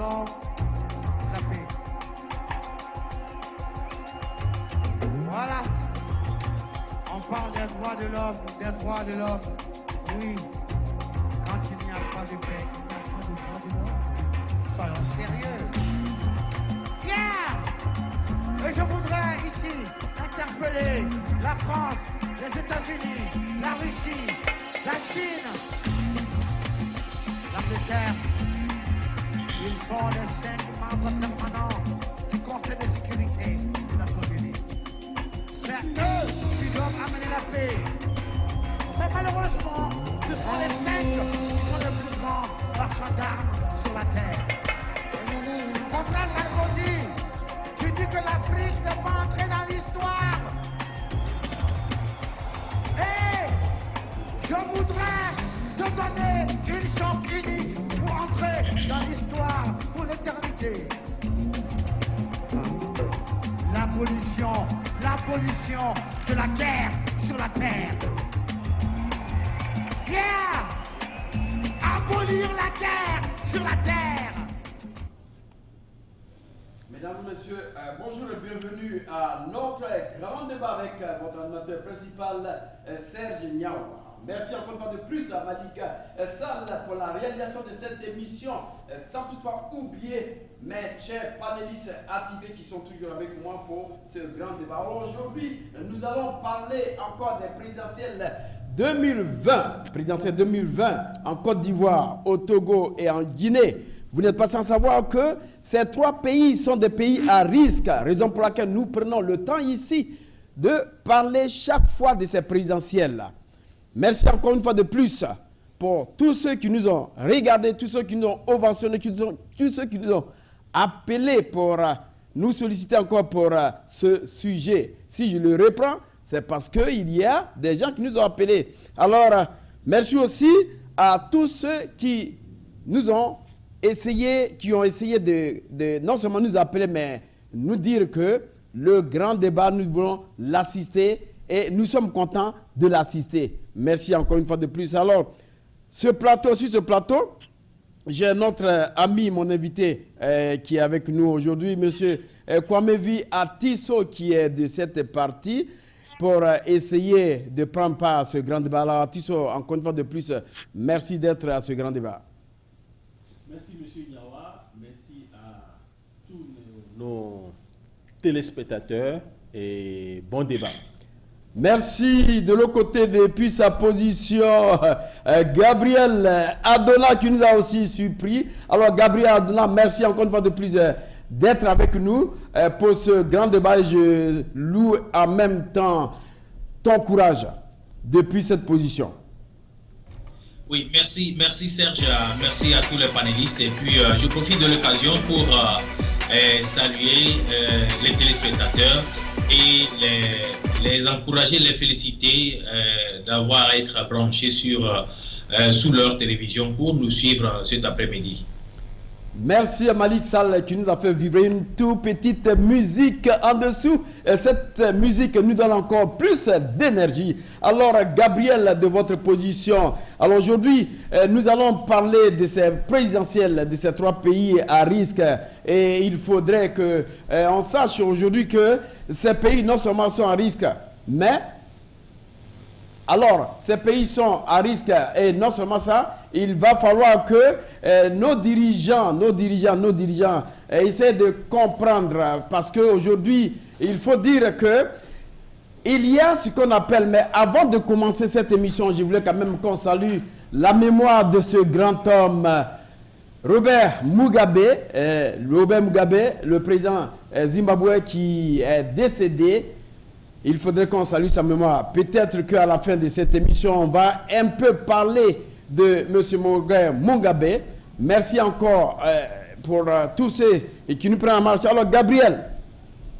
l'homme, la paix. Voilà. On parle des droits de l'homme, des droits de l'homme. Oui. Quand il n'y a pas de paix, il n'y a pas de droits de l'homme. Soyons sérieux. Yeah! Et je voudrais ici interpeller la France, les États-Unis, la Russie, la Chine, l'Angleterre. Ils sont les 5 membres permanents du Conseil de sécurité des Nations Unies. C'est eux qui doivent amener la paix. Mais malheureusement, ce sont les 5 qui sont les plus grands marchands d'armes sur la terre. Mon frère Sarkozy, tu dis que l'Afrique n'est pas entrée dans l'histoire. Et je voudrais te donner une chance unique pour entrer dans l'histoire pour l'éternité. L'abolition de la guerre sur la terre. Yeah! Abolir la guerre sur la terre. Mesdames et messieurs, bonjour et bienvenue à notre grand débat avec votre animateur principal, Serge Niaoua. Merci encore une fois de plus à Malik Sall pour la réalisation de cette émission, sans toutefois oublier mes chers panélistes attitrés qui sont toujours avec moi pour ce grand débat. Alors aujourd'hui, nous allons parler encore des présidentielles 2020, présidentielles 2020 en Côte d'Ivoire, au Togo et en Guinée. Vous n'êtes pas sans savoir que ces 3 pays sont des pays à risque, raison pour laquelle nous prenons le temps ici de parler chaque fois de ces présidentielles-là. Merci encore une fois de plus pour tous ceux qui nous ont regardés, tous ceux qui nous ont ovationnés, tous ceux qui nous ont appelés pour nous solliciter encore pour ce sujet. Si je le reprends, c'est parce qu'il y a des gens qui nous ont appelés. Alors, merci aussi à tous ceux qui nous ont essayé, qui ont essayé de non seulement nous appeler, mais nous dire que le grand débat, nous voulons l'assister et nous sommes contents de l'assister. Merci encore une fois de plus. Alors, sur ce plateau, j'ai notre ami, mon invité qui est avec nous aujourd'hui, M. Kwamevi Atiso, qui est de cette partie, pour essayer de prendre part à ce grand débat. Alors, Atiso, encore une fois de plus, merci d'être à ce grand débat. Merci, M. Niaoua. Merci à tous nos téléspectateurs et bon débat. Merci. De l'autre côté, depuis sa position, Gabriel Adona qui nous a aussi surpris. Alors, Gabriel Adona, merci encore une fois de plus d'être avec nous pour ce grand débat. Et je loue en même temps ton courage depuis cette position. Oui, merci Serge, merci à tous les panélistes. Et puis, je profite de l'occasion pour saluer les téléspectateurs et les encourager, les féliciter d'avoir à être branchés sous leur télévision pour nous suivre cet après-midi. Merci à Malik Sall qui nous a fait vibrer une toute petite musique en dessous. Et cette musique nous donne encore plus d'énergie. Alors, Gabriel, de votre position. Alors aujourd'hui, nous allons parler de ces présidentielles de ces 3 pays à risque. Et il faudrait qu'on sache aujourd'hui que ces pays non seulement sont à risque, mais alors, ces pays sont à risque et non seulement ça, il va falloir que nos dirigeants essaient de comprendre parce qu'aujourd'hui, il faut dire que il y a ce qu'on appelle, mais avant de commencer cette émission, je voulais quand même qu'on salue la mémoire de ce grand homme, Robert Mugabe, le président Zimbabwe qui est décédé. Il faudrait qu'on salue sa mémoire. Peut-être qu'à la fin de cette émission, on va un peu parler de M. Mugabe. Merci encore pour tous ceux qui nous prennent en marche. Alors, Gabriel,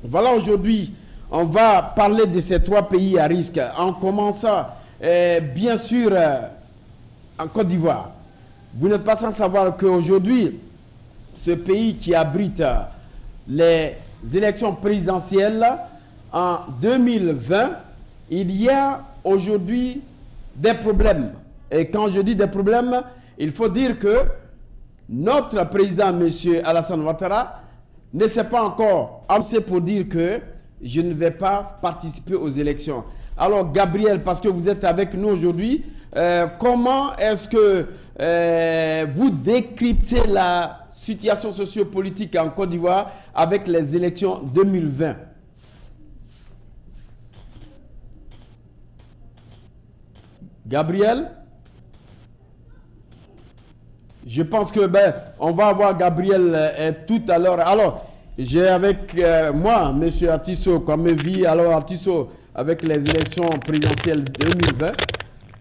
voilà aujourd'hui, on va parler de ces 3 pays à risque. En commençant, bien sûr, en Côte d'Ivoire. Vous n'êtes pas sans savoir qu'aujourd'hui, ce pays qui abrite les élections présidentielles, en 2020, il y a aujourd'hui des problèmes. Et quand je dis des problèmes, il faut dire que notre président, M. Alassane Ouattara, ne s'est pas encore annoncé pour dire que je ne vais pas participer aux élections. Alors, Gabriel, parce que vous êtes avec nous aujourd'hui, comment est-ce que vous décryptez la situation sociopolitique en Côte d'Ivoire avec les élections 2020? Gabriel? Je pense que on va avoir Gabriel tout à l'heure. Alors, j'ai avec moi M. Atisso comme vie. Alors, Atisso, avec les élections présidentielles 2020.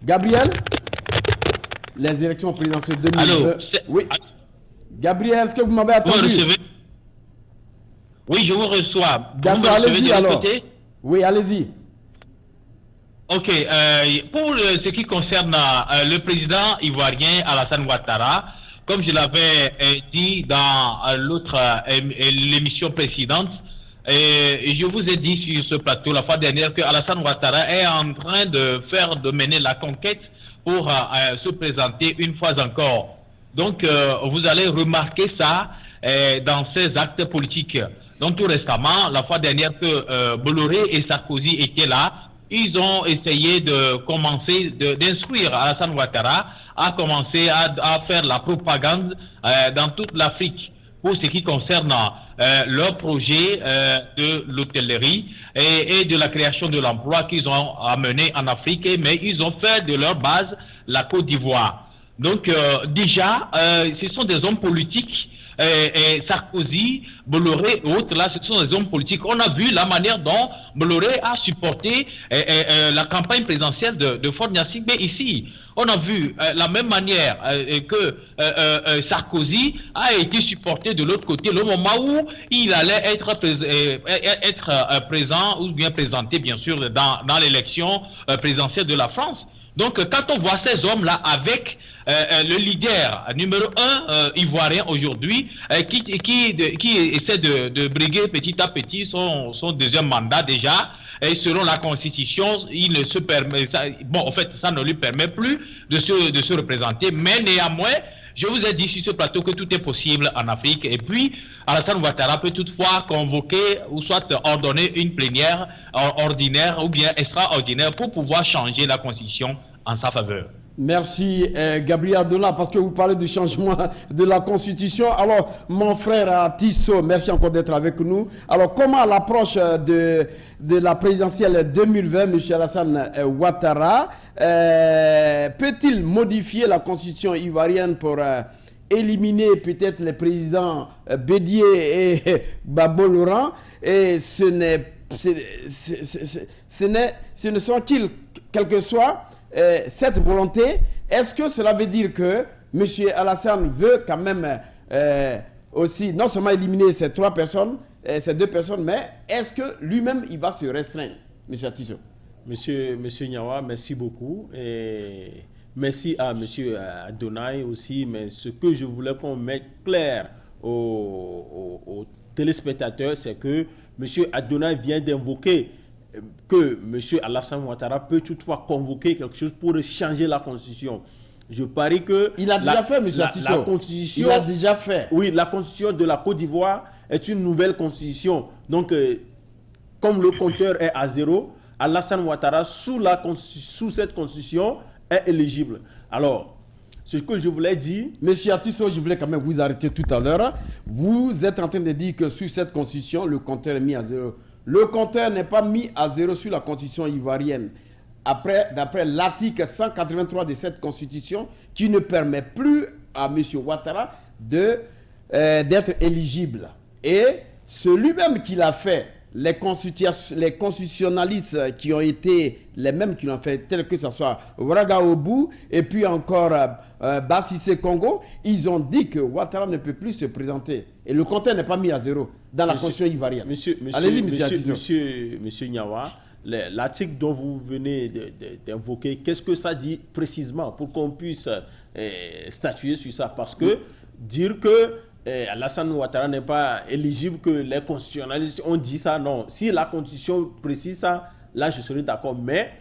Gabriel? Les élections présidentielles 2020. Allô, oui. Gabriel, est-ce que vous m'avez attendu? Oui, je vous reçois. D'accord, allez-y alors. Oui, allez-y. Ok, pour ce qui concerne le président ivoirien Alassane Ouattara, comme je l'avais dit dans l'émission précédente, je vous ai dit sur ce plateau la fois dernière que Alassane Ouattara est en train de mener la conquête pour se présenter une fois encore. Donc, vous allez remarquer ça dans ses actes politiques. Donc, tout récemment, la fois dernière que Bolloré et Sarkozy étaient là, ils ont essayé de commencer d'instruire Alassane Ouattara à commencer à faire la propagande dans toute l'Afrique pour ce qui concerne leur projet de l'hôtellerie et de la création de l'emploi qu'ils ont amené en Afrique, mais ils ont fait de leur base la Côte d'Ivoire. Donc déjà, ce sont des hommes politiques. Sarkozy, Bolloré et autres, là, ce sont des hommes politiques. On a vu la manière dont Bolloré a supporté la campagne présidentielle de Faure Gnassingbé ici. On a vu la même manière que Sarkozy a été supporté de l'autre côté, le moment où il allait être présent ou bien présenté, bien sûr, dans l'élection présidentielle de la France. Donc, quand on voit ces hommes-là avec le leader numéro 1 ivoirien aujourd'hui, qui essaie de briguer petit à petit son deuxième mandat déjà, et selon la Constitution, il ne se permet, en fait, ça ne lui permet plus de se représenter, mais néanmoins, je vous ai dit sur ce plateau que tout est possible en Afrique, et puis Alassane Ouattara peut toutefois convoquer ou soit ordonner une plénière ordinaire ou bien extraordinaire pour pouvoir changer la Constitution en sa faveur. Merci Gabriel Adona, parce que vous parlez du changement de la Constitution. Alors, mon frère Tissot, merci encore d'être avec nous. Alors, comment à l'approche de la présidentielle 2020, M. Alassane Ouattara peut-il modifier la Constitution ivoirienne pour éliminer peut-être les présidents Bédié et Babo Laurent? Et ce ne sont qu'ils, quel que soit cette volonté, est-ce que cela veut dire que M. Alassane veut quand même aussi non seulement éliminer ces trois personnes, ces deux personnes, mais est-ce que lui-même il va se restreindre, M. Atisso? Monsieur Nyawa, merci beaucoup. Et merci à M. Adonai aussi, mais ce que je voulais qu'on mette clair aux téléspectateurs, c'est que M. Adonai vient d'invoquer que M. Alassane Ouattara peut toutefois convoquer quelque chose pour changer la Constitution. Je parie que... Il a déjà fait, M. Atisso. La Constitution... Il a déjà fait. Oui, la Constitution de la Côte d'Ivoire est une nouvelle Constitution. Donc, comme le compteur est à 0, Alassane Ouattara, sous cette Constitution, est éligible. Alors, ce que je voulais dire... Monsieur Atisso, je voulais quand même vous arrêter tout à l'heure. Vous êtes en train de dire que sur cette Constitution, le compteur est mis à 0. Le compteur n'est pas mis à 0 sur la Constitution ivoirienne. D'après l'article 183 de cette Constitution, qui ne permet plus à M. Ouattara d'être éligible. Et celui-même qui l'a fait, les constitutionnalistes qui ont été les mêmes qui l'ont fait, tels que ce soit Ouattara Obou et puis encore Bassissé Congo, ils ont dit que Ouattara ne peut plus se présenter. Et le compteur n'est pas mis à 0 dans la Constitution ivoirienne. Allez-y, Monsieur Nyawa, l'article dont vous venez d'invoquer, qu'est-ce que ça dit précisément pour qu'on puisse statuer sur ça? Parce que dire que Alassane Ouattara n'est pas éligible, que les constitutionnalistes ont dit ça, non. Si la Constitution précise ça, là je serai d'accord. Mais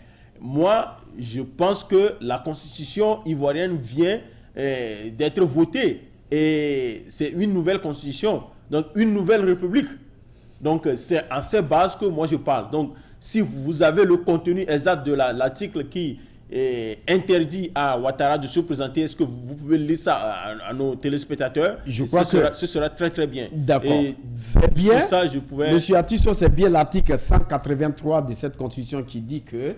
moi, je pense que la Constitution ivoirienne vient d'être votée. et c'est une nouvelle constitution, donc une nouvelle république. Donc c'est à ces bases que moi je parle. Donc si vous avez le contenu exact de l'article qui interdit à Ouattara de se présenter, est-ce que vous pouvez lire ça à nos téléspectateurs? Je crois que ce sera très très bien. D'accord. C'est bien. Ça, je pouvais... Monsieur Atisso, c'est bien l'article 183 de cette constitution qui dit que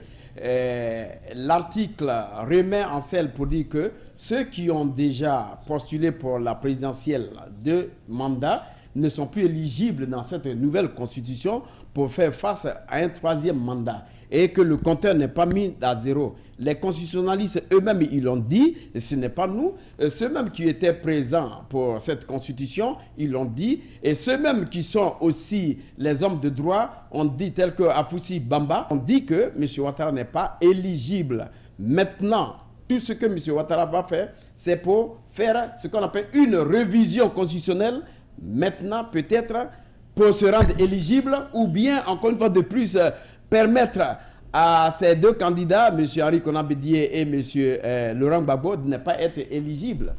l'article remet en selle pour dire que ceux qui ont déjà postulé pour la présidentielle de mandat ne sont plus éligibles dans cette nouvelle constitution pour faire face à un troisième mandat et que le compteur n'est pas mis à zéro. Les constitutionnalistes eux-mêmes, ils l'ont dit, et ce n'est pas nous, ceux-mêmes qui étaient présents pour cette constitution, ils l'ont dit, et ceux-mêmes qui sont aussi les hommes de droit ont dit, tels que Afoussi Bamba, ont dit que M. Ouattara n'est pas éligible. Maintenant, tout ce que M. Ouattara va faire, c'est pour faire ce qu'on appelle une révision constitutionnelle, maintenant peut-être pour se rendre éligible, ou bien, encore une fois de plus, permettre à ces deux candidats, M. Henri Konan Bédié et M. Laurent Gbagbo, de ne pas être éligibles.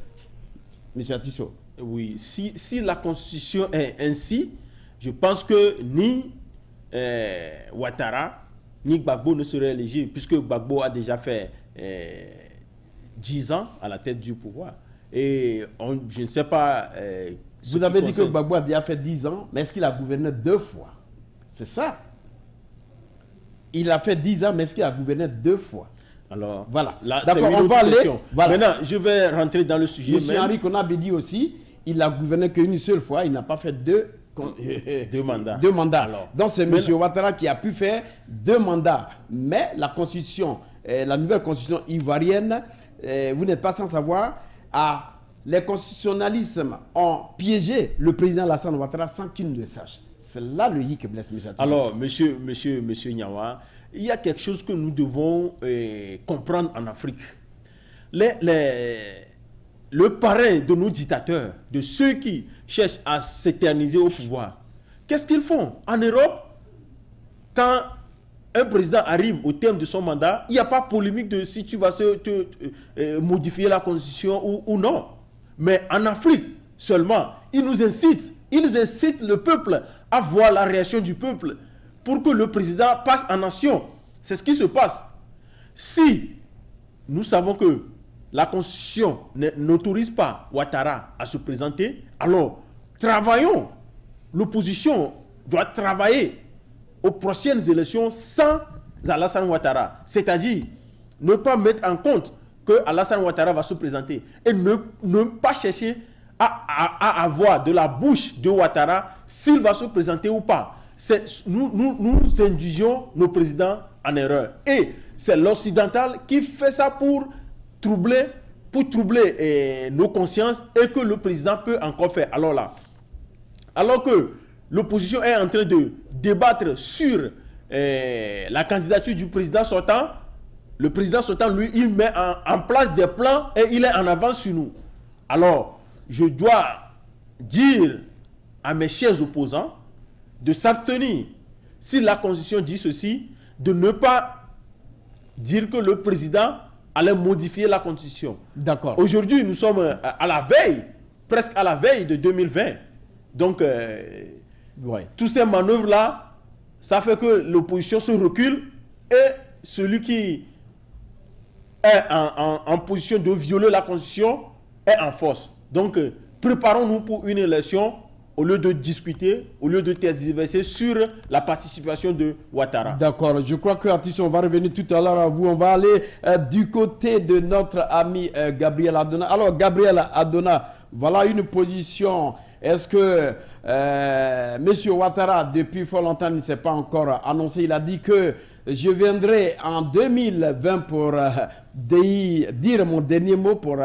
M. Atisso. Oui, si la Constitution est ainsi, je pense que ni Ouattara, ni Gbagbo ne seraient éligibles, puisque Gbagbo a déjà fait 10 ans à la tête du pouvoir. Et je ne sais pas... Vous avez dit que Gbagbo a déjà fait 10 ans, mais est-ce qu'il a gouverné 2 fois? C'est ça. Il a fait 10 ans, mais est-ce qu'il a gouverné 2 fois? Alors, voilà. D'accord, on va aller. Voilà. Maintenant, je vais rentrer dans le sujet. M. Henri Konan Bédié aussi, il a gouverné qu'une seule fois, il n'a pas fait deux mandats. Deux mandats. Alors, donc c'est M. Ouattara qui a pu faire 2 mandats. Mais la constitution, la nouvelle constitution ivoirienne, vous n'êtes pas sans savoir, les constitutionnalistes ont piégé le président Alassane Ouattara sans qu'il ne le sache. C'est là le hic blesse M. Atisso. Alors, monsieur Nyawa, il y a quelque chose que nous devons comprendre en Afrique. Le parrain de nos dictateurs, de ceux qui cherchent à s'éterniser au pouvoir, qu'est-ce qu'ils font? En Europe, quand un président arrive au terme de son mandat, il n'y a pas polémique de si tu vas modifier la constitution ou non. Mais en Afrique seulement, ils incitent le peuple à voir la réaction du peuple pour que le président passe en nation. C'est ce qui se passe. Si nous savons que la Constitution n'autorise pas Ouattara à se présenter, alors travaillons. L'opposition doit travailler aux prochaines élections sans Alassane Ouattara. C'est-à-dire ne pas mettre en compte que Alassane Ouattara va se présenter et ne pas chercher à avoir de la bouche de Ouattara s'il va se présenter ou pas. Nous induisions nos présidents en erreur. Et c'est l'occidental qui fait ça pour troubler nos consciences et que le président peut encore faire. Alors que l'opposition est en train de débattre sur la candidature du président sortant, le président sortant, lui, il met en place des plans et il est en avance sur nous. Alors, je dois dire à mes chers opposants de s'abstenir, si la Constitution dit ceci, de ne pas dire que le président allait modifier la Constitution. D'accord. Aujourd'hui, nous sommes à la veille, presque à la veille de 2020. Donc, tous ces manœuvres-là, ça fait que l'opposition se recule et celui qui est en position de violer la Constitution est en force. Donc, préparons-nous pour une élection au lieu de discuter, au lieu de tergiverser sur la participation de Ouattara. D'accord, je crois que Atisso, on va revenir tout à l'heure à vous. On va aller du côté de notre ami Gabriel Adona. Alors, Gabriel Adona, voilà une position. Est-ce que M. Ouattara, depuis fort longtemps, ne s'est pas encore annoncé? Il a dit que je viendrai en 2020 pour dire mon dernier mot pour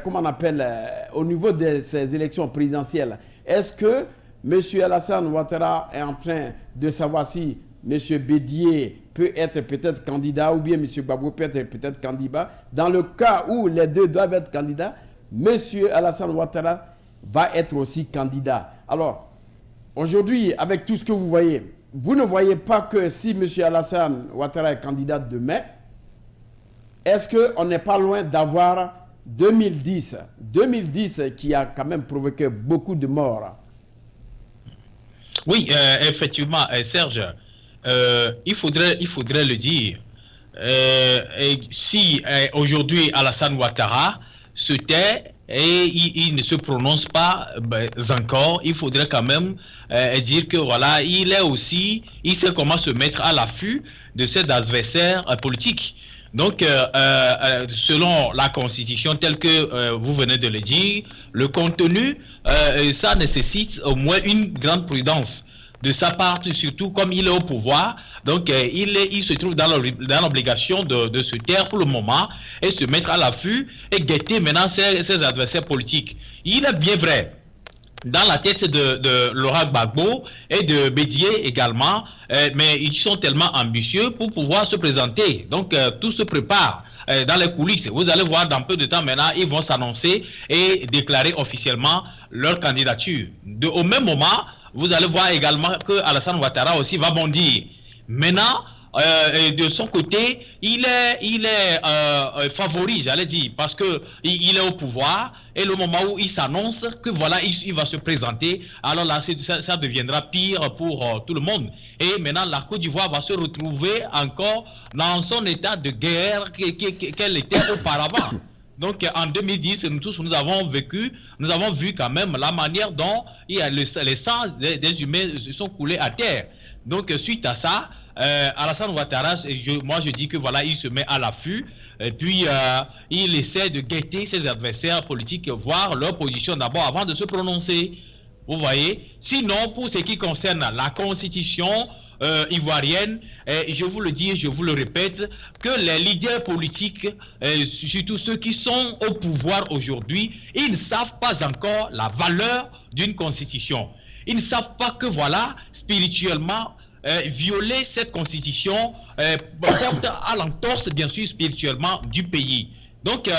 comment on appelle, au niveau de ces élections présidentielles. Est-ce que M. Alassane Ouattara est en train de savoir si M. Bédié peut être peut-être candidat ou bien M. Gbagbo peut être peut-être candidat? Dans le cas où les deux doivent être candidats, M. Alassane Ouattara va être aussi candidat. Alors, aujourd'hui, avec tout ce que vous voyez, vous ne voyez pas que si M. Alassane Ouattara est candidat demain, est-ce qu'on n'est pas loin d'avoir 2010 qui a quand même provoqué beaucoup de morts. Oui, effectivement, Serge, il faudrait le dire. Et si aujourd'hui Alassane Ouattara se tait et il ne se prononce pas encore, il faudrait quand même dire que voilà, il sait comment se mettre à l'affût de ses adversaires politiques. Donc, selon la Constitution telle que vous venez de le dire, le contenu, ça nécessite au moins une grande prudence de sa part, surtout comme il est au pouvoir. Donc, il se trouve dans l'obligation de se taire pour le moment et se mettre à l'affût et guetter maintenant ses adversaires politiques. Il est bien vrai dans la tête de Laurent Gbagbo et de Bédié également, mais ils sont tellement ambitieux pour pouvoir se présenter. Donc, tout se prépare dans les coulisses. Vous allez voir dans peu de temps maintenant, ils vont s'annoncer et déclarer officiellement leur candidature. Au même moment, vous allez voir également que Alassane Ouattara aussi va bondir. Maintenant, de son côté, il est favori, j'allais dire, parce que il est au pouvoir et le moment où il s'annonce que voilà, il va se présenter, alors là, ça deviendra pire pour tout le monde. Et maintenant, la Côte d'Ivoire va se retrouver encore dans son état de guerre qu'elle était auparavant. Donc, en 2010, nous avons vu quand même la manière dont les sangs des humains se sont coulés à terre. Donc, suite à ça, Alassane Ouattara, moi je dis que voilà, il se met à l'affût, et puis il essaie de guetter ses adversaires politiques, voir leur position d'abord avant de se prononcer. Vous voyez? Sinon, pour ce qui concerne la constitution ivoirienne, je vous le dis et je vous le répète, que les leaders politiques, surtout ceux qui sont au pouvoir aujourd'hui, ils ne savent pas encore la valeur d'une constitution. Ils ne savent pas que voilà, spirituellement, violer cette constitution porte à l'entorse, bien sûr, spirituellement du pays. Donc,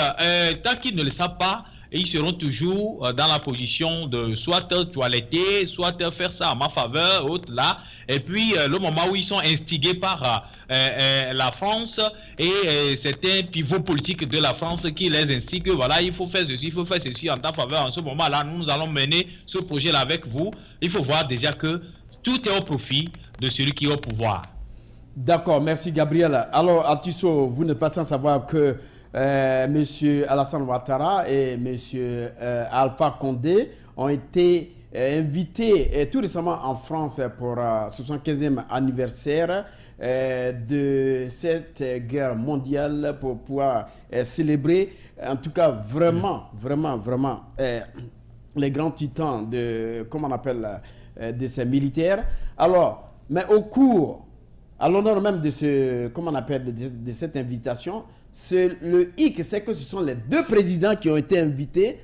tant qu'ils ne le savent pas, ils seront toujours dans la position de soit toiletter, soit faire ça à ma faveur, autre là. Et puis, le moment où ils sont instigés par la France et certains pivots politiques de la France qui les instiguent, voilà, il faut faire ceci, il faut faire ceci en ta faveur. En ce moment-là, nous allons mener ce projet-là avec vous. Il faut voir déjà que tout est au profit de celui qui est au pouvoir. D'accord, merci Gabriel. Alors, Atisso, vous n'êtes pas sans savoir que M. Alassane Ouattara et M. Alpha Condé ont été invités tout récemment en France pour 75e anniversaire de cette guerre mondiale pour pouvoir célébrer, en tout cas vraiment les grands titans de, comment on appelle, de ces militaires. Alors, mais au cours, à l'honneur même de ce, comment on appelle, de cette invitation, le hic, c'est que ce sont les deux présidents qui ont été invités.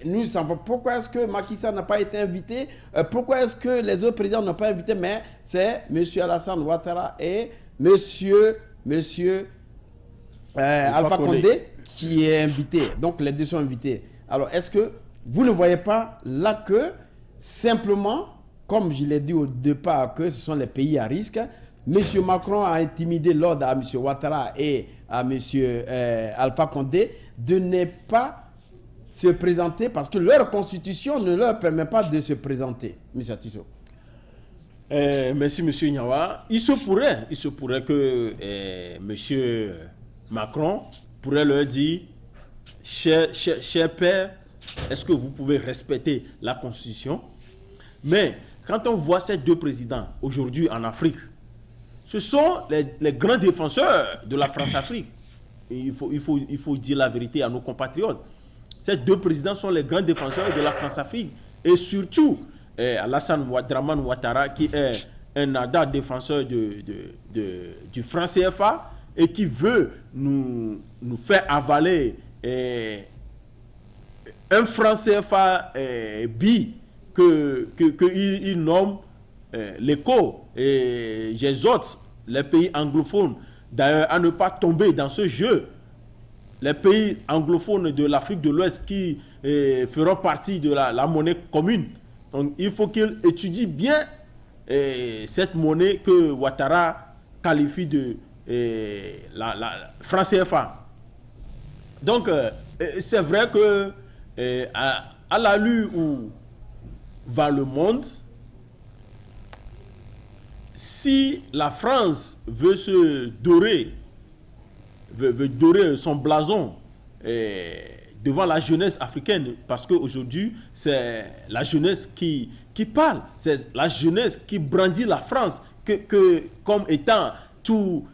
Nous savons pourquoi est-ce que Macky Sall n'a pas été invité, pourquoi est-ce que les autres présidents n'ont pas invité, mais c'est M. Alassane Ouattara et M. Alpha Condé qui est invité. Donc les deux sont invités. Alors est-ce que vous ne voyez pas là que simplement, comme je l'ai dit au départ, que ce sont les pays à risque, M. Macron a intimidé l'ordre à M. Ouattara et à M. Alpha Condé de ne pas se présenter parce que leur constitution ne leur permet pas de se présenter. M. Atisso. Merci, M. Nyawa. Il se pourrait que M. Macron pourrait leur dire, cher père, est-ce que vous pouvez respecter la constitution? Mais quand on voit ces deux présidents aujourd'hui en Afrique, ce sont les grands défenseurs de la France-Afrique. Il faut dire la vérité à nos compatriotes. Ces deux présidents sont les grands défenseurs de la France-Afrique. Et surtout, Alassane Ouattara, qui est un ardent défenseur du franc CFA et qui veut nous faire avaler un franc CFA qu'il nomme l'écho, et j'exhorte les pays anglophones d'ailleurs à ne pas tomber dans ce jeu. Les pays anglophones de l'Afrique de l'Ouest qui feront partie de la monnaie commune. Donc il faut qu'ils étudient bien cette monnaie que Ouattara qualifie de la franc CFA. Donc, c'est vrai que à l'allure où va le monde, si la France veut se dorer, veut dorer son blason devant la jeunesse africaine, parce qu'aujourd'hui, c'est la jeunesse qui parle, c'est la jeunesse qui brandit la France comme étant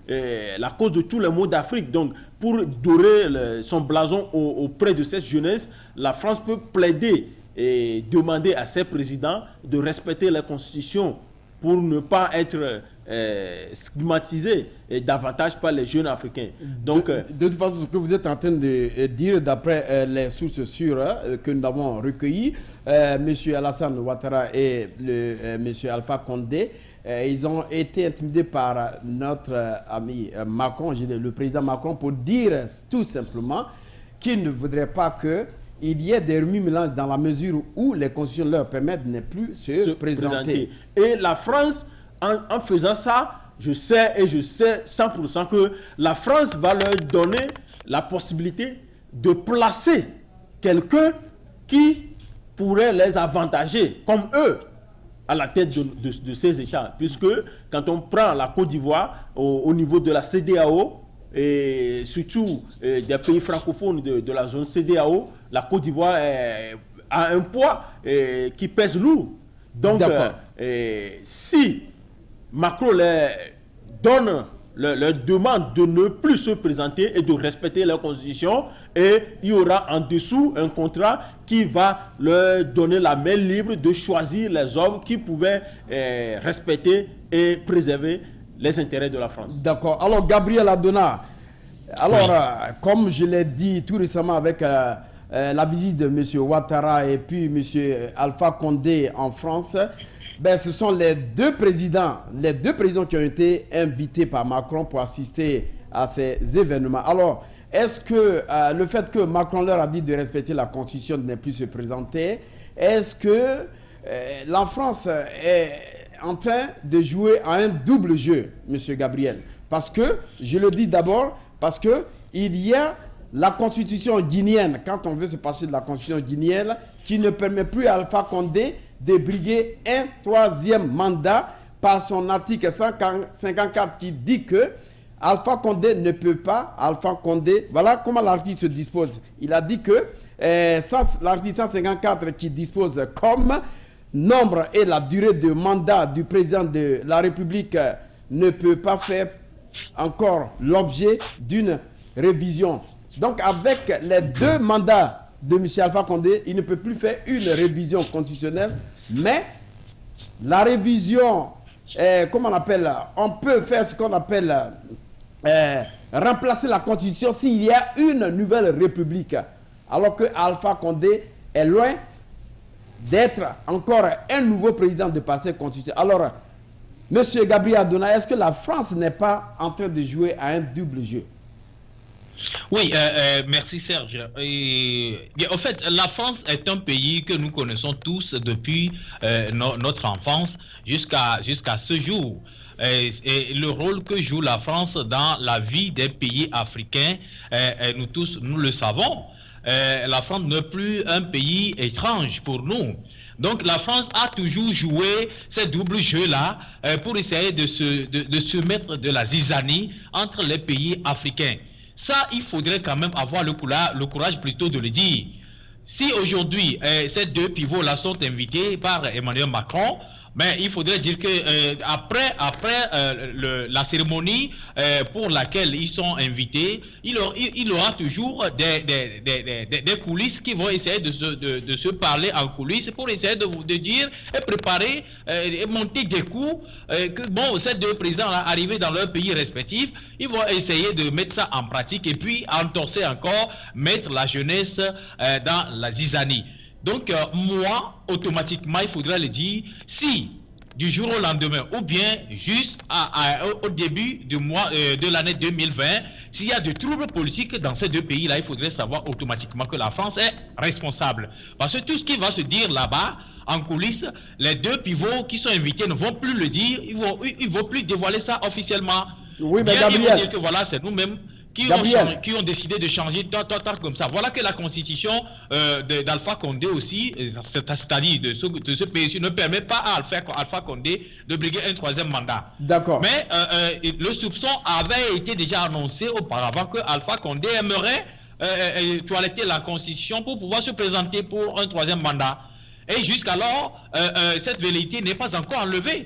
la cause de tous les maux d'Afrique. Donc, pour dorer son blason auprès de cette jeunesse, la France peut plaider et demander à ses présidents de respecter la Constitution pour ne pas être stigmatisé davantage par les jeunes africains. Donc, de toute façon, ce que vous êtes en train de dire, d'après les sources sûres que nous avons recueillies, M. Alassane Ouattara et M. Alpha Condé, ils ont été intimidés par notre ami Macron, le président Macron, pour dire tout simplement qu'il ne voudrait pas qu'il y ait des remue-mélanges dans la mesure où les constitutions leur permettent de ne plus se présenter. Et la France, en faisant ça, je sais 100% que la France va leur donner la possibilité de placer quelqu'un qui pourrait les avantager, comme eux, à la tête de ces États. Puisque quand on prend la Côte d'Ivoire au niveau de la CEDEAO, et surtout des pays francophones de la zone CEDEAO, la Côte d'Ivoire a un poids qui pèse lourd. Donc, si Macron leur demande de ne plus se présenter et de respecter leur constitution, et il y aura en dessous un contrat qui va leur donner la main libre de choisir les hommes qui pouvaient respecter et préserver les intérêts de la France. D'accord. Alors, Gabriel Adona, comme je l'ai dit tout récemment avec la visite de M. Ouattara et puis M. Alpha Condé en France, ce sont les deux présidents qui ont été invités par Macron pour assister à ces événements. Alors, est-ce que le fait que Macron leur a dit de respecter la Constitution, de ne plus se présenter, est-ce que la France est en train de jouer à un double jeu, M. Gabriel? Parce que, je le dis d'abord, parce que il y a la Constitution guinéenne, quand on veut se passer de la Constitution guinéenne, qui ne permet plus à Alpha Condé de briguer un troisième mandat par son article 154 qui dit que Alpha Condé ne peut pas, voilà comment l'article se dispose. Il a dit que l'article 154 qui dispose comme nombre et la durée de mandat du président de la République ne peut pas faire encore l'objet d'une révision. Donc avec les deux mandats de M. Alpha Condé, il ne peut plus faire une révision constitutionnelle, mais la révision, on peut faire ce qu'on appelle remplacer la Constitution s'il y a une nouvelle République, alors que Alpha Condé est loin d'être encore un nouveau président de parti constitutionnel. Alors, M. Gabriel Adona, est-ce que la France n'est pas en train de jouer à un double jeu? Oui, merci Serge. En fait, la France est un pays que nous connaissons tous depuis notre enfance jusqu'à ce jour. Et le rôle que joue la France dans la vie des pays africains, nous tous, nous le savons. La France n'est plus un pays étrange pour nous. Donc la France a toujours joué ces doubles jeux-là pour essayer de se mettre de la zizanie entre les pays africains. Ça, il faudrait quand même avoir le courage plutôt de le dire. Si aujourd'hui, ces deux pivots-là sont invités par Emmanuel Macron, mais il faudrait dire que après la cérémonie pour laquelle ils sont invités, il y aura toujours des coulisses qui vont essayer de se parler en coulisses pour essayer de dire et préparer et monter des coups que bon, ces deux présidents-là arrivés dans leurs pays respectifs, ils vont essayer de mettre ça en pratique et puis entorser encore, mettre la jeunesse dans la zizanie. Donc, moi, automatiquement, il faudrait le dire, si du jour au lendemain, ou bien juste au début de l'année 2020, s'il y a de troubles politiques dans ces deux pays-là, il faudrait savoir automatiquement que la France est responsable. Parce que tout ce qui va se dire là-bas, en coulisses, les deux pivots qui sont invités ne vont plus le dire, ils vont plus dévoiler ça officiellement. Oui, mais bien, Gabriel... ils vont dire que voilà, c'est nous-mêmes qui ont décidé de changer tant comme ça. Voilà que la constitution d'Alpha Condé aussi, c'est-à-dire de ce pays, ne permet pas à Alpha Condé de briguer un 3e mandat. D'accord. Mais le soupçon avait été déjà annoncé auparavant que Alpha Condé aimerait toiletter la constitution pour pouvoir se présenter pour un 3e mandat. Et jusqu'alors, cette velléité n'est pas encore enlevée.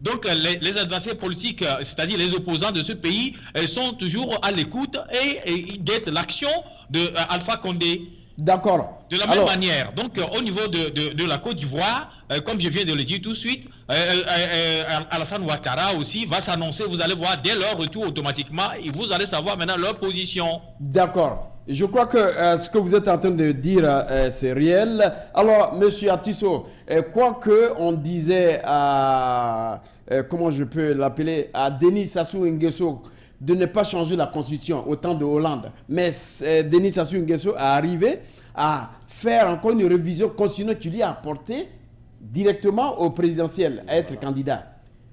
Donc les adversaires politiques, c'est-à-dire les opposants de ce pays, sont toujours à l'écoute et guettent l'action de Alpha Condé. D'accord. De la même manière, donc au niveau de la Côte d'Ivoire, comme je viens de le dire tout de suite, Alassane Ouattara aussi va s'annoncer, vous allez voir dès leur retour automatiquement, et vous allez savoir maintenant leur position. D'accord. Je crois que ce que vous êtes en train de dire, c'est réel. Alors, Monsieur Atisso, quoi que on disait à, comment je peux l'appeler, à Denis Sassou Nguesso de ne pas changer la constitution au temps de Hollande, mais Denis Sassou Nguesso est arrivé à faire encore une révision constitutionnelle qui lui a apporté directement au présidentiel à être candidat.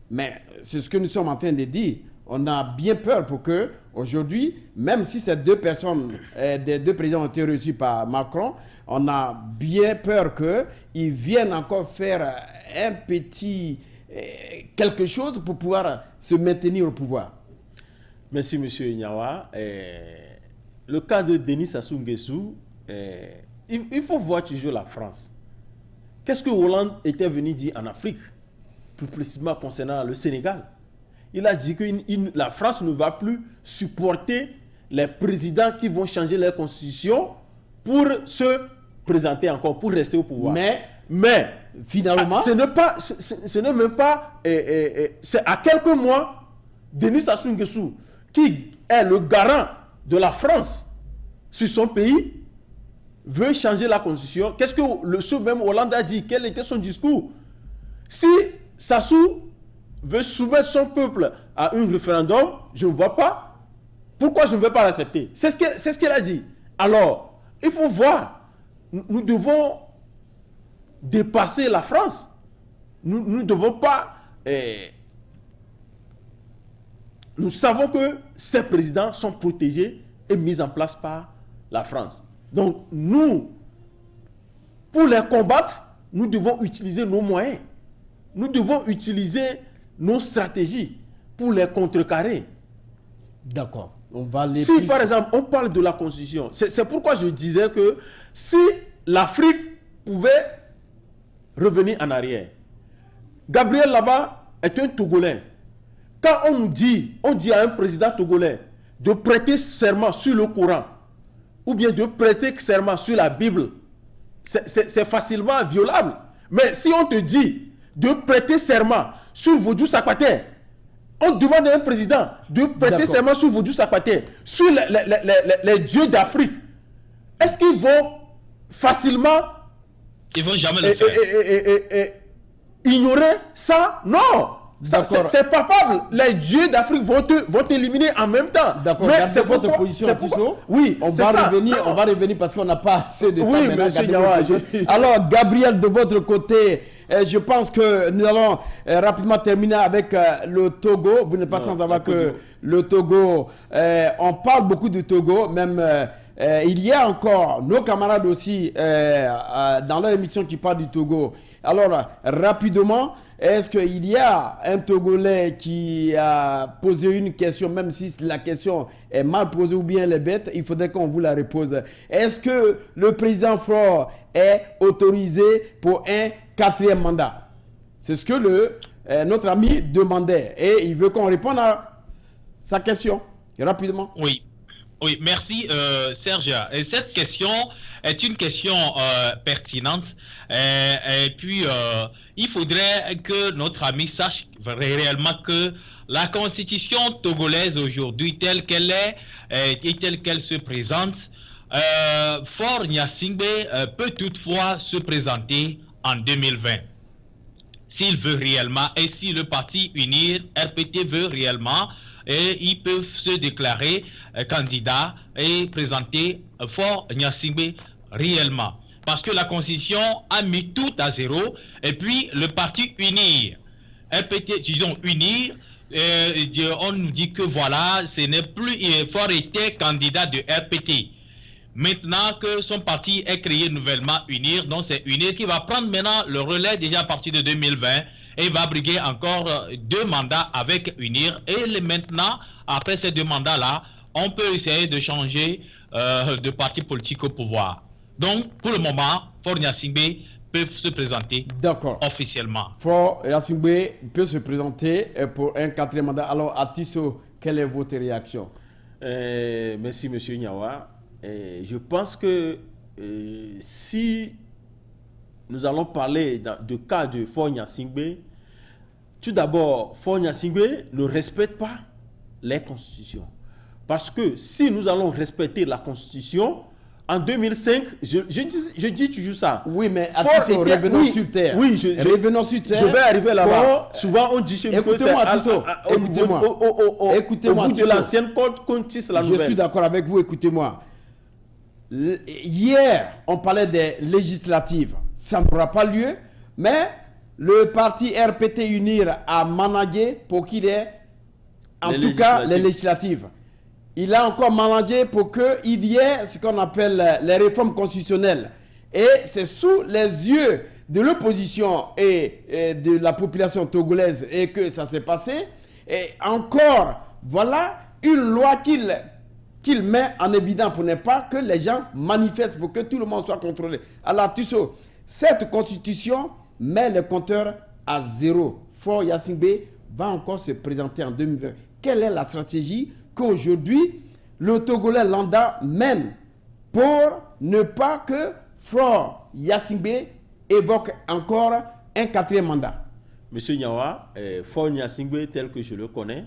Mais c'est ce que nous sommes en train de dire. On a bien peur pour que, aujourd'hui, même si ces deux personnes, des deux présidents ont été reçus par Macron, on a bien peur qu'ils viennent encore faire un petit quelque chose pour pouvoir se maintenir au pouvoir. Merci, M. Nyawa. Le cas de Denis Sassou Nguesso, il faut voir toujours la France. Qu'est-ce que Hollande était venu dire en Afrique, plus précisément concernant le Sénégal? Il a dit que la France ne va plus supporter les présidents qui vont changer leur constitution pour se présenter encore, pour rester au pouvoir. Mais finalement, ce n'est même pas... c'est à quelques mois, Denis Sassou Nguesso, qui est le garant de la France sur son pays, veut changer la constitution. Qu'est-ce que ce même Hollande a dit? Quel était son discours? Si Sassou veut soumettre son peuple à un référendum, je ne vois pas pourquoi je ne vais pas l'accepter. C'est ce qu'il a dit. Alors, il faut voir, nous devons dépasser la France. Nous ne devons pas... nous savons que ces présidents sont protégés et mis en place par la France. Donc, nous, pour les combattre, nous devons utiliser nos moyens. Nous devons utiliser nos stratégies pour les contrecarrer. D'accord. On va aller si, par exemple, on parle de la Constitution, c'est pourquoi je disais que si l'Afrique pouvait revenir en arrière, Gabriel là-bas est un Togolais. Quand on dit à un président togolais de prêter serment sur le Coran, ou bien de prêter serment sur la Bible, c'est facilement violable. Mais si on te dit de prêter serment sur Vodou Sakwaté, on demande à un président de prêter serment sur Vodou Sakwaté, sur les dieux d'Afrique, est-ce qu'ils vont facilement... Ils vont jamais le faire. Ignorer ça? Non! C'est palpable. Les dieux d'Afrique vont t'éliminer en même temps. D'accord, c'est votre position, Tissot. Oui, on va revenir parce qu'on n'a pas assez de temps maintenant. Alors, Gabriel, de votre côté, je pense que nous allons rapidement terminer avec le Togo. Vous n'êtes pas sans savoir que le Togo, on parle beaucoup du Togo, même... il y a encore nos camarades aussi dans leur émission qui parlent du Togo. Alors, rapidement, est-ce qu'il y a un Togolais qui a posé une question, même si la question est mal posée ou bien elle est bête, il faudrait qu'on vous la repose. Est-ce que le président Faure est autorisé pour un 4e mandat? C'est ce que notre ami demandait. Et il veut qu'on réponde à sa question, rapidement. Oui, merci Serge. Et cette question est une question pertinente. Et puis, il faudrait que notre ami sache réellement que la constitution togolaise aujourd'hui, telle qu'elle est et telle qu'elle se présente, Faure Gnassingbé peut toutefois se présenter en 2020. S'il veut réellement, et si le parti Unir RPT veut réellement, et ils peuvent se déclarer candidats et présenter Faure Gnassingbé réellement. Parce que la Constitution a mis tout à zéro, et puis le parti Unir, RPT, disons Unir, on nous dit que voilà, ce n'est plus, Faure était candidat de RPT. Maintenant que son parti est créé nouvellement, UNIR, donc c'est UNIR qui va prendre maintenant le relais déjà à partir de 2020 et va briguer encore 2 mandats avec UNIR. Et maintenant, après ces 2 mandats-là, on peut essayer de changer de parti politique au pouvoir. Donc, pour le moment, Faure Gnassingbé peut se présenter officiellement. Faure Gnassingbé peut se présenter pour un 4e mandat. Alors, à Tissot, quelle est votre réaction? Merci, M. Nyawa. Je pense que si nous allons parler du cas de Faure Gnassingbé, tout d'abord, Faure Gnassingbé ne respecte pas les constitutions. Parce que si nous allons respecter la constitution, en 2005, je dis toujours ça. Oui, mais revenons sur terre. Oui, revenons sur terre. Je vais arriver là-bas. Souvent, on dit chez nous que c'est écoutez-moi, de l'ancienne qu'on tisse la nouvelle. Je suis d'accord avec vous, écoutez-moi. Hier, on parlait des législatives. Ça n'aura pas lieu, mais le parti RPT UNIR a managé pour qu'il ait, en tout cas, les législatives. Il a encore managé pour qu'il y ait ce qu'on appelle les réformes constitutionnelles. Et c'est sous les yeux de l'opposition et de la population togolaise et que ça s'est passé. Et encore, voilà une loi qu'il met en évidence pour ne pas que les gens manifestent, pour que tout le monde soit contrôlé. Alors, Tissot, cette constitution met le compteur à 0. Faure Gnassingbé va encore se présenter en 2020. Quelle est la stratégie qu'aujourd'hui le Togolais lambda mène pour ne pas que Faure Gnassingbé évoque encore un 4e mandat? Monsieur Nyawa, Faure Gnassingbé tel que je le connais,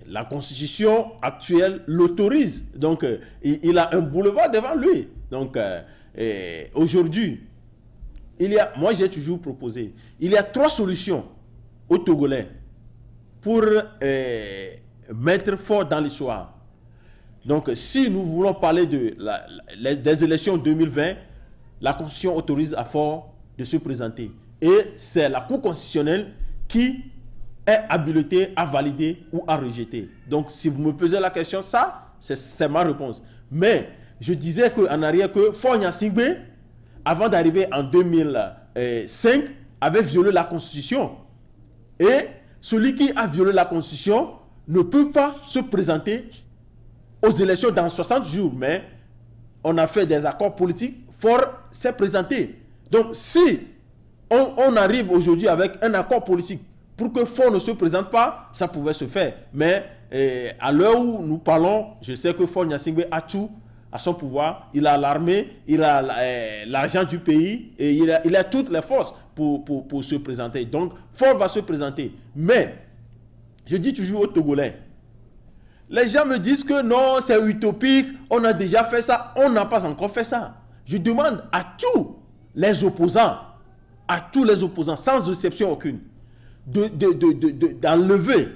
la constitution actuelle l'autorise. Donc, il a un boulevard devant lui. Donc, aujourd'hui, moi j'ai toujours proposé, il y a 3 solutions aux Togolais pour mettre Faure dans l'histoire. Donc, si nous voulons parler des élections 2020, la Constitution autorise à Faure de se présenter. Et c'est la Cour constitutionnelle qui est habilitée à valider ou à rejeter. Donc, si vous me posez la question, ça, c'est ma réponse. Mais, je disais qu'en arrière, que Faure Gnassingbé, avant d'arriver en 2005, avait violé la Constitution. Et celui qui a violé la Constitution ne peut pas se présenter aux élections dans 60 jours. Mais on a fait des accords politiques, Faure s'est présenté. Donc si on arrive aujourd'hui avec un accord politique pour que Faure ne se présente pas, ça pouvait se faire. Mais à l'heure où nous parlons, je sais que Faure Gnassingbé a tout à son pouvoir. Il a l'armée, il a l'argent du pays et il a toutes les forces pour se présenter. Donc Faure va se présenter. Mais je dis toujours aux Togolais, les gens me disent que non, c'est utopique, on a déjà fait ça, on n'a pas encore fait ça. Je demande à tous les opposants, sans exception aucune, d'enlever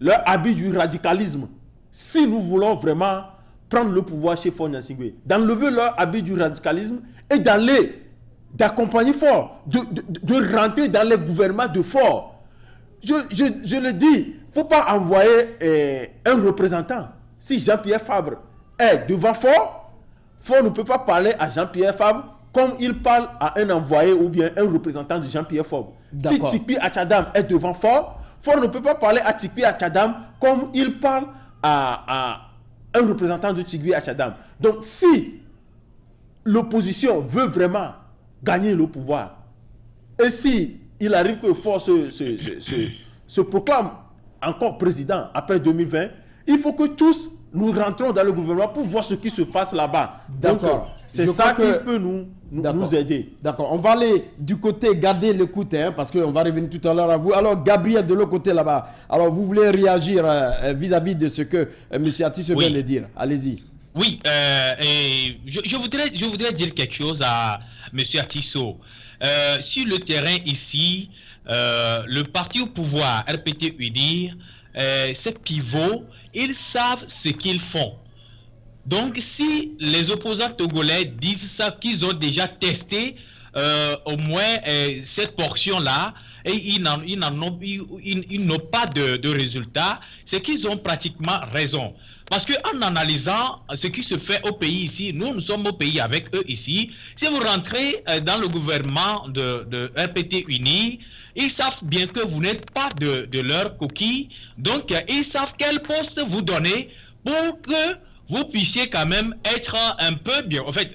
leur habit du radicalisme. Si nous voulons vraiment prendre le pouvoir chez Faure Gnassingbé, d'enlever leur habit du radicalisme et d'accompagner Faure, de rentrer dans les gouvernements de Faure. Je le dis, il ne faut pas envoyer un représentant. Si Jean-Pierre Fabre est devant Faure, Faure ne peut pas parler à Jean-Pierre Fabre comme il parle à un envoyé ou bien un représentant de Jean-Pierre Fabre. Si Tikpi Achadam est devant Faure, Faure ne peut pas parler à Tikpi Achadam comme il parle à un représentant de Tikpi Achadam. Donc si l'opposition veut vraiment gagner le pouvoir, et si il arrive que Faure se proclame encore président après 2020, il faut que tous nous rentrons dans le gouvernement pour voir ce qui se passe là-bas. D'accord. C'est ça qui peut nous aider. D'accord. On va aller du côté, garder l'écoute, parce qu'on va revenir tout à l'heure à vous. Alors, Gabriel, de l'autre côté là-bas, alors vous voulez réagir vis-à-vis de ce que M. Atis vient de dire. Allez-y. Oui, je voudrais dire quelque chose à M. Atisso. Sur le terrain ici, le parti au pouvoir, RPT UNIR, ces pivots, ils savent ce qu'ils font. Donc, si les opposants togolais disent ça, qu'ils ont déjà testé au moins cette portion-là, et ils n'ont pas de résultats, c'est qu'ils ont pratiquement raison. Parce qu'en analysant ce qui se fait au pays ici, nous sommes au pays avec eux ici. Si vous rentrez dans le gouvernement de RPT Uni, ils savent bien que vous n'êtes pas de leur coquille. Donc, ils savent quel poste vous donner pour que vous puissiez quand même être un peu bien. En fait,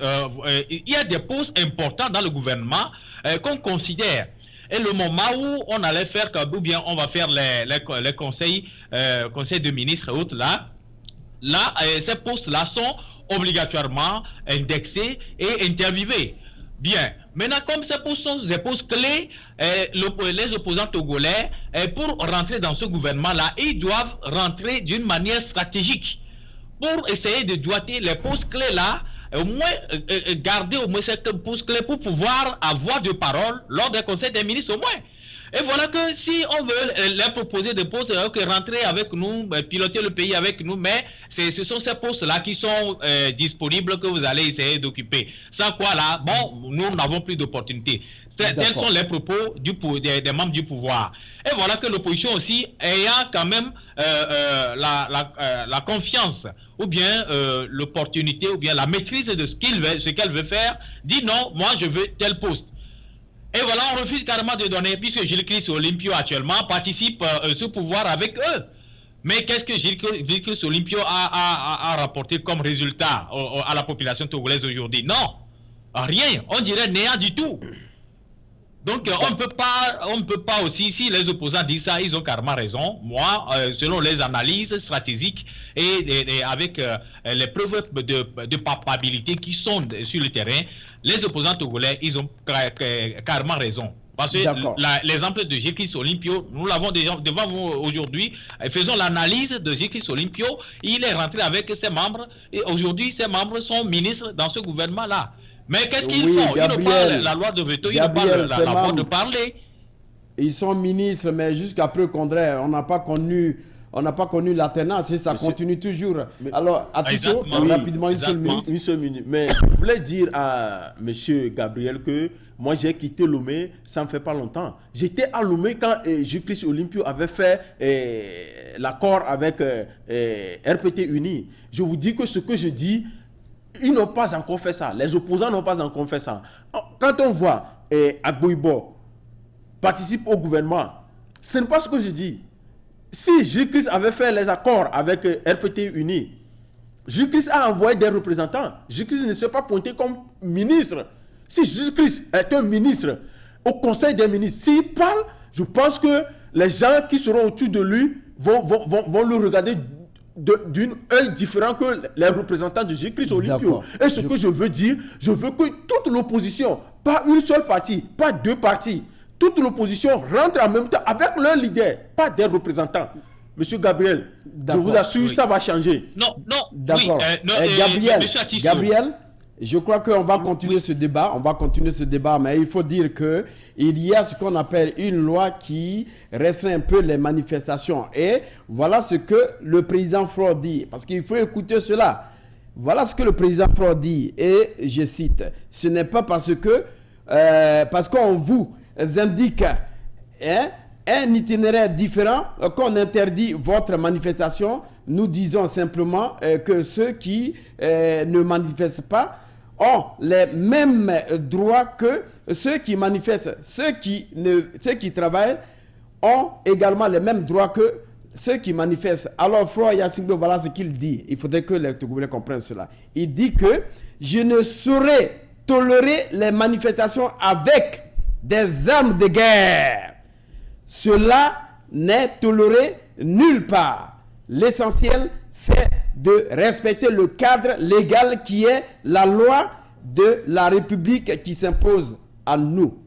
il y a des postes importants dans le gouvernement qu'on considère. Et le moment où on allait faire, ou bien on va faire les conseils de ministres et autres là, ces postes-là sont obligatoirement indexés et interviewés. Bien. Maintenant, comme ces postes sont des postes clés, les opposants togolais, pour rentrer dans ce gouvernement-là, ils doivent rentrer d'une manière stratégique pour essayer de doiter les postes clés-là, au moins garder au moins ces postes clés pour pouvoir avoir de parole lors des conseils des ministres au moins. Et voilà que si on veut leur proposer des postes, rentrer avec nous, piloter le pays avec nous, mais ce sont ces postes-là qui sont disponibles que vous allez essayer d'occuper. Sans quoi là, bon, nous n'avons plus d'opportunités. Tels sont les propos des membres du pouvoir. Et voilà que l'opposition aussi, ayant quand même la confiance ou bien l'opportunité ou bien la maîtrise de ce qu'elle veut faire, dit non, moi je veux tel poste. Et voilà, on refuse carrément de donner, puisque Gilles Christ Olympio actuellement participe ce pouvoir avec eux. Mais qu'est-ce que Gilles Christ Olympio a rapporté comme résultat à la population togolaise aujourd'hui? Non, rien, on dirait néant du tout. Donc on ne peut pas aussi, si les opposants disent ça, ils ont carrément raison. Moi, selon les analyses stratégiques et avec les preuves de papabilité qui sont sur le terrain, les opposants togolais, ils ont carrément raison. Parce que l'exemple de Gilles Christ Olympio, nous l'avons déjà devant vous aujourd'hui. Faisons l'analyse de Gilles Christ Olympio. Il est rentré avec ses membres et aujourd'hui, ses membres sont ministres dans ce gouvernement-là. Mais qu'est-ce qu'ils font? Ils ne parlent la loi de veto, ils ne parlent la voix de parler. Ils sont ministres, mais jusqu'à peu Condré, on n'a pas connu l'alternance et ça continue toujours. Mais, alors, Atisso, rapidement, une seule minute. Mais je voulais dire à M. Gabriel que moi, j'ai quitté Lomé, ça ne fait pas longtemps. J'étais à Lomé quand Gilles Christ Olympio avait fait l'accord avec RPT Uni. Je vous dis que ce que je dis, ils n'ont pas encore fait ça. Les opposants n'ont pas encore fait ça. Quand on voit Agboibo participe au gouvernement, ce n'est pas ce que je dis. Si Gilles Christ avait fait les accords avec RPT Uni, Gilles Christ a envoyé des représentants. Gilles Christ ne s'est pas pointé comme ministre. Si Gilles Christ est un ministre au Conseil des ministres, s'il parle, je pense que les gens qui seront autour de lui vont le regarder d'un œil différent que les représentants de Gilles Christ Olympio. Et ce que je veux dire, je veux que toute l'opposition, pas une seule partie, pas deux parties, toute l'opposition rentre en même temps avec leur leader, pas des représentants. Monsieur Gabriel, je vous assure, ça va changer. Non. D'accord. Gabriel, je crois qu'on va continuer ce débat. On va continuer ce débat, mais il faut dire que il y a ce qu'on appelle une loi qui restreint un peu les manifestations. Et voilà ce que le président Faure dit. Parce qu'il faut écouter cela. Voilà ce que le président Faure dit. Et je cite, ce n'est pas parce qu'on vous indique un itinéraire différent qu'on interdit votre manifestation. Nous disons simplement que ceux qui ne manifestent pas ont les mêmes droits que ceux qui manifestent. Ceux qui travaillent ont également les mêmes droits que ceux qui manifestent. Alors, Faure Yacine, voilà ce qu'il dit. Il faudrait que les Togolais comprennent cela. Il dit que je ne saurais tolérer les manifestations avec des armes de guerre. Cela n'est toléré nulle part. L'essentiel, c'est de respecter le cadre légal qui est la loi de la République qui s'impose à nous.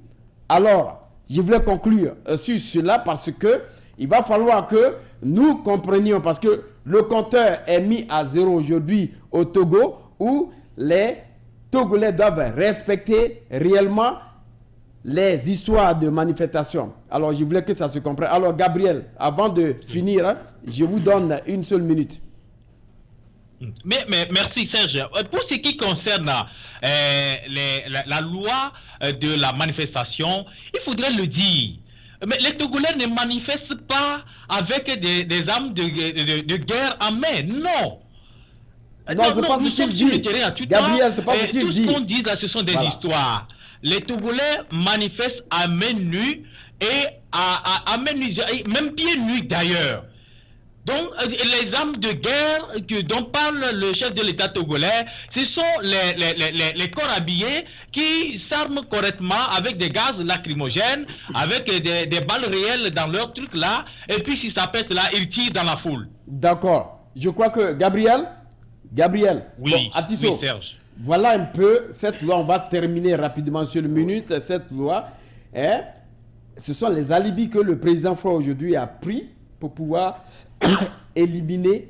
Alors, je voulais conclure sur cela parce que il va falloir que nous comprenions, parce que le compteur est mis à zéro aujourd'hui au Togo, où les Togolais doivent respecter réellement les histoires de manifestation. Alors, je voulais que ça se comprenne. Alors, Gabriel, avant de finir, je vous donne une seule minute. Mais merci, Serge. Pour ce qui concerne la loi de la manifestation, il faudrait le dire. Mais les Togolais ne manifestent pas avec des armes de guerre en main. Non. Non, c'est pas ce qu'il dit. Gabriel, c'est pas ce qu'il dit. Tout ce qu'on dit là, ce sont des histoires. Les Togolais manifestent à main nue et à main nue, même pieds nus d'ailleurs. Donc, les armes de guerre dont parle le chef de l'État togolais, ce sont les corps habillés qui s'arment correctement avec des gaz lacrymogènes, avec des balles réelles dans leur truc là, et puis si ça pète là, ils tirent dans la foule. D'accord. Je crois que Gabriel, oui, bon, Atisso, oui, Serge. Voilà un peu cette loi. On va terminer rapidement sur le minute. Cette loi, ce sont les alibis que le président Faure aujourd'hui a pris pour pouvoir éliminer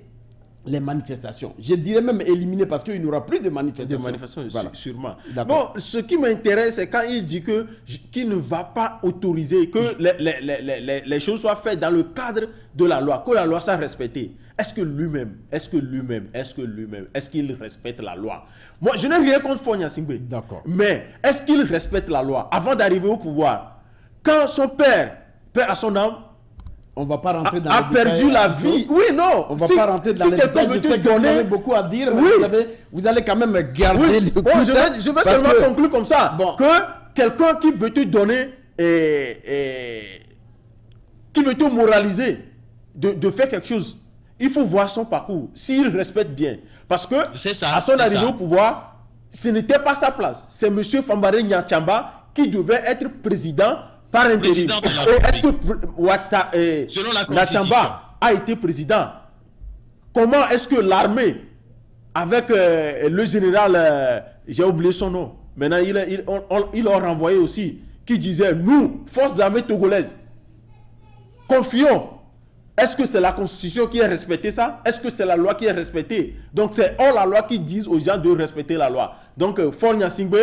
les manifestations. Je dirais même éliminer parce qu'il n'y aura plus de manifestations. De manifestations, voilà. Sûrement. Bon, ce qui m'intéresse, c'est quand il dit qu'il ne va pas autoriser que les choses soient faites dans le cadre de la loi, que la loi soit respectée. Est-ce qu'il respecte la loi? Moi, je n'ai rien contre Fonya Singbe. D'accord. Mais est-ce qu'il respecte la loi avant d'arriver au pouvoir? Quand son père, père à son âme, on va pas rentrer dans a les détails, perdu la vie. Oui, non. On va pas rentrer dans les détails. Je sais que vous avez beaucoup à dire, mais vous allez quand même garder le coup. Je vais seulement conclure comme ça. Bon. Que quelqu'un qui veut te donner, qui veut te moraliser de faire quelque chose, il faut voir son parcours, s'il respecte bien. Parce que à son arrivée au pouvoir, ce n'était pas sa place. C'est M. Fambaré Nyachamba qui devait être président par intérim. Est-ce que Nyachamba a été président? Comment est-ce que l'armée, avec le général, j'ai oublié son nom, maintenant ils l'ont renvoyé aussi, qui disait, nous, forces armées togolaises, confions. Est-ce que c'est la constitution qui est respectée ça? Est-ce que c'est la loi qui est respectée? Donc c'est hors la loi qui disent aux gens de respecter la loi. Donc Fonya Singbe,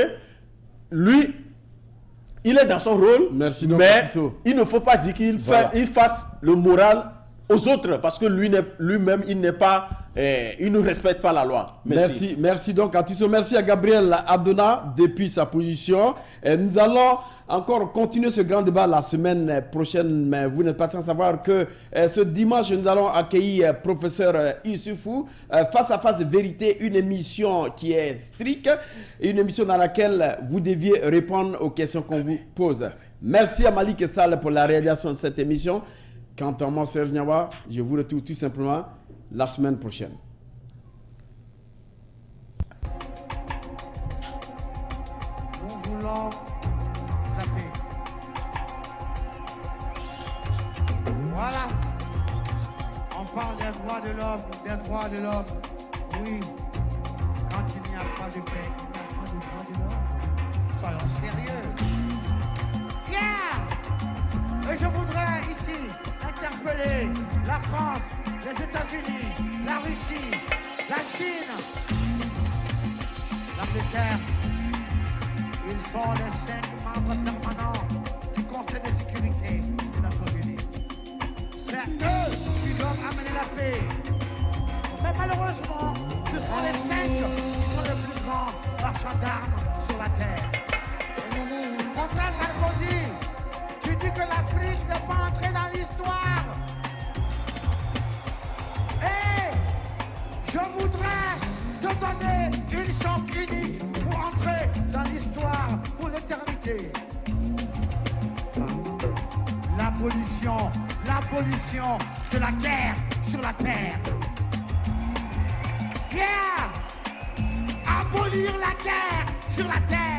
lui, il est dans son rôle, mais il ne faut pas dire qu'il fasse le moral aux autres, parce que lui-même, il ne respecte pas la loi. Merci donc à Tissot. Merci à Gabriel Adona depuis sa position. Et nous allons encore continuer ce grand débat la semaine prochaine, mais vous n'êtes pas sans savoir que ce dimanche, nous allons accueillir professeur Issoufou, Face à Face de Vérité, une émission qui est stricte, une émission dans laquelle vous deviez répondre aux questions qu'on vous pose. Merci à Malik Sall pour la réalisation de cette émission. Quant à moi, Serge Nyawa, je vous retrouve tout simplement la semaine prochaine. Nous voulons la paix. Voilà. On parle des droits de l'homme, Oui. Quand il n'y a pas de paix, il n'y a pas de droits de l'homme. Soyons sérieux. Yeah! Et je voudrais ici interpeller la France, les États-Unis, la Russie, la Chine, l'Angleterre. Ils sont les 5 membres permanents du Conseil de sécurité des Nations Unies. C'est eux qui doivent amener la paix. Mais malheureusement, ce sont les 5 qui sont les plus grands marchands d'armes sur la terre. Mon frère Sarkozy, tu dis que l'Afrique n'est pas entrée dans l'histoire. Et je voudrais te donner une chance unique pour entrer dans l'histoire pour l'éternité. L'abolition de la guerre sur la terre. Yeah! Abolir la guerre sur la terre.